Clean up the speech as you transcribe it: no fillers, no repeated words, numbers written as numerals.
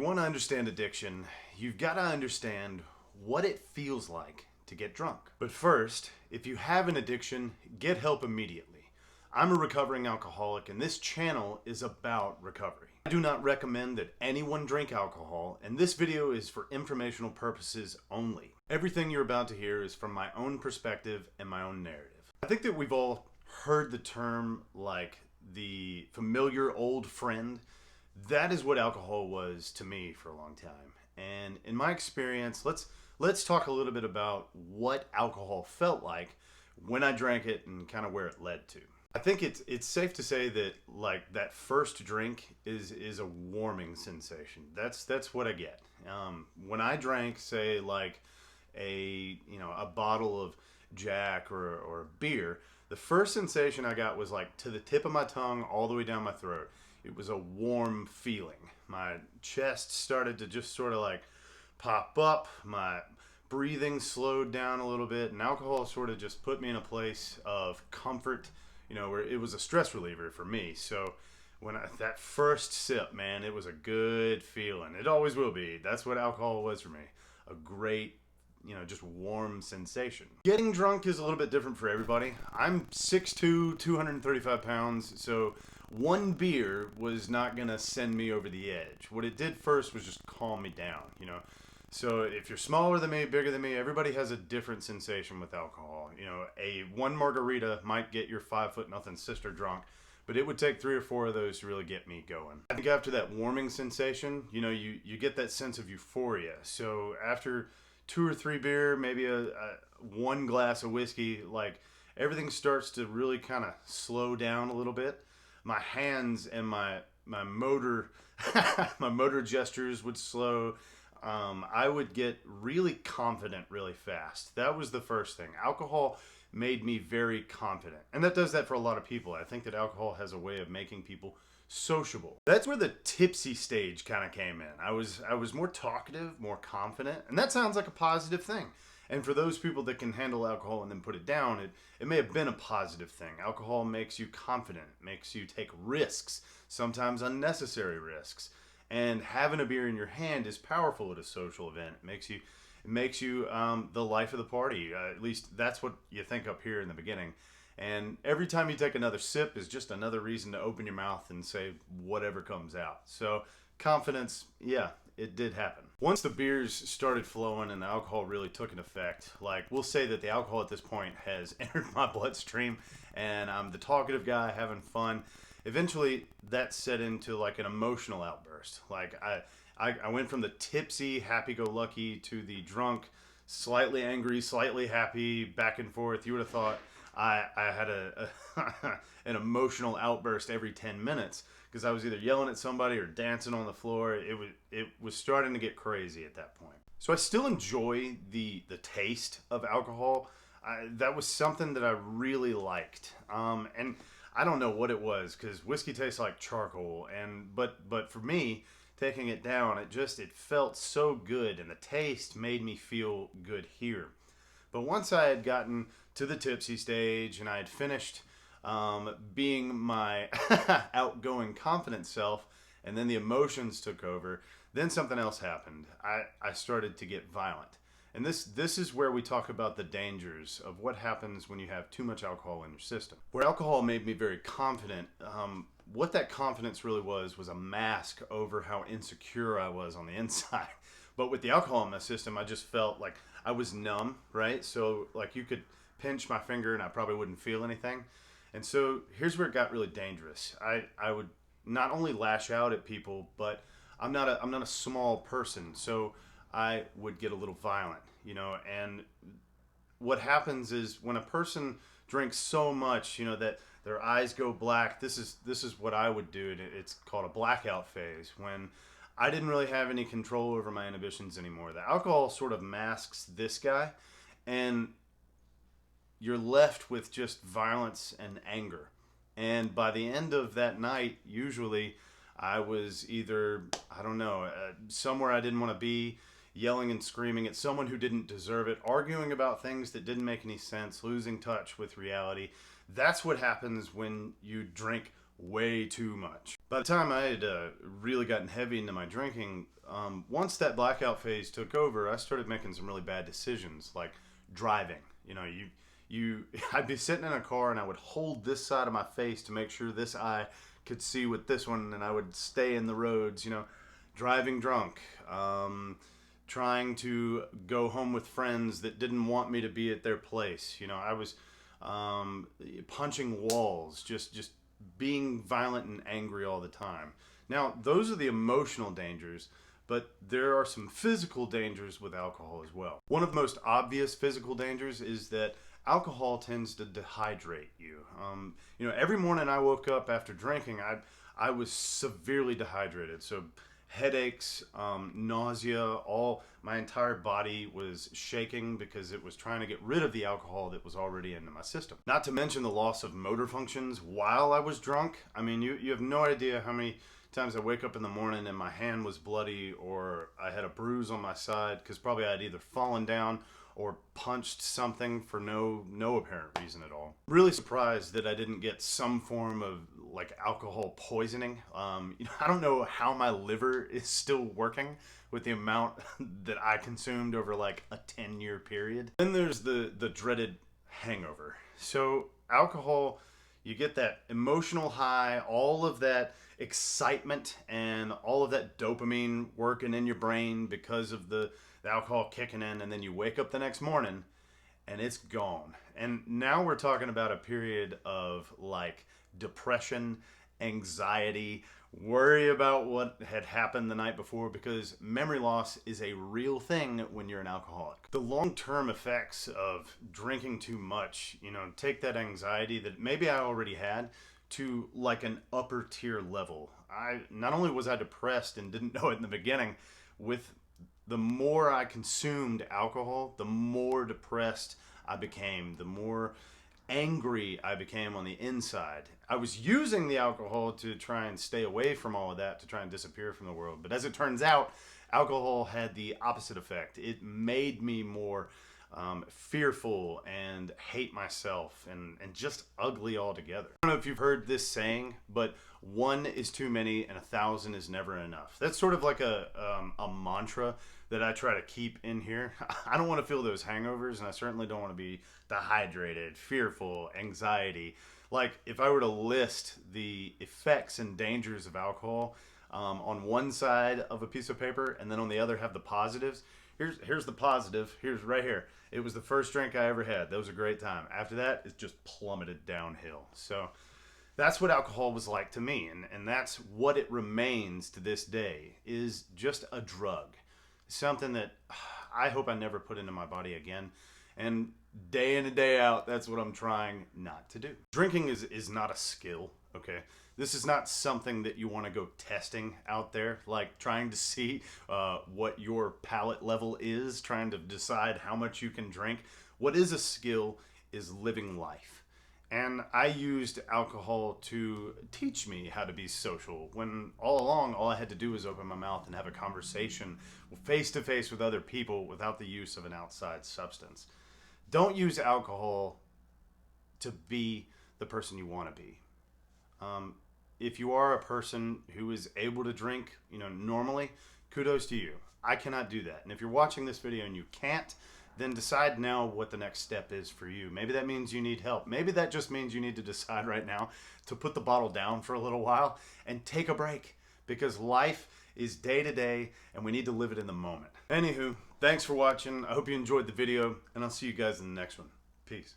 you want to understand addiction, you've got to understand what it feels like to get drunk. But first, if you have an addiction, get help immediately. I'm a recovering alcoholic, and this channel is about recovery. I do not recommend that anyone drink alcohol, and this video is for informational purposes only. Everything you're about to hear is from my own perspective and my own narrative. I think that we've all heard the term like the familiar old friend. That is what alcohol was to me for a long time. And in my experience, let's talk a little bit about what alcohol felt like when I drank it and kind of where it led to. I think it's safe to say that like that first drink is a warming sensation. That's what I get. When I drank, say like a bottle of Jack or beer, the first sensation I got was like to the tip of my tongue all the way down my throat. It was a warm feeling. My chest started to just sort of like pop up. My breathing slowed down a little bit, and alcohol sort of just put me in a place of comfort, where it was a stress reliever for me. So when that first sip, man, it was a good feeling. It always will be. That's what alcohol was for me. A great, just warm sensation. Getting drunk is a little bit different for everybody. I'm 6'2", 235 pounds, so one beer was not gonna send me over the edge. What it did first was just calm me down, So if you're smaller than me, bigger than me, everybody has a different sensation with alcohol. One margarita might get your 5'0" sister drunk, but it would take 3 or 4 of those to really get me going. I think after that warming sensation, you get that sense of euphoria. So after 2 or 3 beer, maybe a 1 glass of whiskey, like everything starts to really kind of slow down a little bit. My hands and my motor my motor gestures would slow. I would get really confident really fast. That was the first thing. Alcohol made me very confident, and that does that for a lot of people. I think that alcohol has a way of making people sociable. That's where the tipsy stage kind of came in. I was more talkative, more confident, and that sounds like a positive thing. And for those people that can handle alcohol and then put it down, it may have been a positive thing. Alcohol makes you confident, makes you take risks, sometimes unnecessary risks. And having a beer in your hand is powerful at a social event. It makes you the life of the party. At least that's what you think up here in the beginning. And every time you take another sip is just another reason to open your mouth and say whatever comes out. So confidence, yeah, it did happen. Once the beers started flowing and the alcohol really took an effect, like we'll say that the alcohol at this point has entered my bloodstream and I'm the talkative guy having fun. Eventually that set into like an emotional outburst. Like I went from the tipsy, happy-go-lucky to the drunk, slightly angry, slightly happy, back and forth. You would have thought I had an emotional outburst every 10 minutes because I was either yelling at somebody or dancing on the floor. It was starting to get crazy at that point. So I still enjoy the taste of alcohol. That was something that I really liked. And I don't know what it was because whiskey tastes like charcoal. But for me, taking it down, it felt so good, and the taste made me feel good here. But once I had gotten to the tipsy stage and I had finished being my outgoing, confident self, and then the emotions took over, then something else happened. I started to get violent. And this is where we talk about the dangers of what happens when you have too much alcohol in your system. Where alcohol made me very confident, what that confidence really was a mask over how insecure I was on the inside. But with the alcohol in my system, I just felt like I was numb, right? So like you could pinch my finger and I probably wouldn't feel anything. And so here's where it got really dangerous. I would not only lash out at people, but I'm not a small person, so I would get a little violent, and what happens is when a person drinks so much, that their eyes go black, this is what I would do. It's called a blackout phase, when I didn't really have any control over my inhibitions anymore. The alcohol sort of masks this guy, and you're left with just violence and anger. And by the end of that night, usually I was either, somewhere I didn't want to be, yelling and screaming at someone who didn't deserve it, arguing about things that didn't make any sense, losing touch with reality. That's what happens when you drink way too much. By the time I had really gotten heavy into my drinking, once that blackout phase took over, I started making some really bad decisions, like driving. You know, I'd be sitting in a car and I would hold this side of my face to make sure this eye could see with this one, and I would stay in the roads, you know, driving drunk, trying to go home with friends that didn't want me to be at their place. You know, I was punching walls, just being violent and angry all the time. Now, those are the emotional dangers, but there are some physical dangers with alcohol as well. One of the most obvious physical dangers is that alcohol tends to dehydrate you. You know, every morning I woke up after drinking, I was severely dehydrated. So headaches, nausea, my entire body was shaking because it was trying to get rid of the alcohol that was already into my system. Not to mention the loss of motor functions while I was drunk. I mean, you have no idea how many times I wake up in the morning and my hand was bloody, or I had a bruise on my side because probably I'd either fallen down or punched something for no apparent reason at all. Really surprised that I didn't get some form of like alcohol poisoning. You know, I don't know how my liver is still working with the amount that I consumed over like a 10-year period. Then there's the dreaded hangover. So alcohol, you get that emotional high, all of that excitement and all of that dopamine working in your brain because of the alcohol kicking in, and then you wake up the next morning and it's gone. And now we're talking about a period of like depression, anxiety, worry about what had happened the night before, because memory loss is a real thing when you're an alcoholic. The long-term effects of drinking too much, you know, take that anxiety that maybe I already had to like an upper tier level. Not only was I depressed and didn't know it in the beginning, with the more I consumed alcohol, the more depressed I became, the more angry I became on the inside. I was using the alcohol to try and stay away from all of that, to try and disappear from the world. But as it turns out, alcohol had the opposite effect. It made me more fearful and hate myself and just ugly altogether. I don't know if you've heard this saying, but one is too many and 1,000 is never enough. That's sort of like a mantra that I try to keep in here. I don't want to feel those hangovers, and I certainly don't want to be dehydrated, fearful, anxiety. Like if I were to list the effects and dangers of alcohol on one side of a piece of paper, and then on the other have the positives. Here's the positive. Here's right here. It was the first drink I ever had. That was a great time. After that, it just plummeted downhill. So that's what alcohol was like to me, and that's what it remains to this day, is just a drug. Something that I hope I never put into my body again. And day in and day out, that's what I'm trying not to do. Drinking is not a skill, okay? This is not something that you want to go testing out there, like trying to see what your palate level is, trying to decide how much you can drink. What is a skill is living life. And I used alcohol to teach me how to be social, when all along, all I had to do was open my mouth and have a conversation face to face with other people without the use of an outside substance. Don't use alcohol to be the person you want to be. If you are a person who is able to drink, you know, normally, kudos to you. I cannot do that. And if you're watching this video and you can't, then decide now what the next step is for you. Maybe that means you need help. Maybe that just means you need to decide right now to put the bottle down for a little while and take a break, because life is day to day and we need to live it in the moment. Anywho, thanks for watching. I hope you enjoyed the video, and I'll see you guys in the next one. Peace.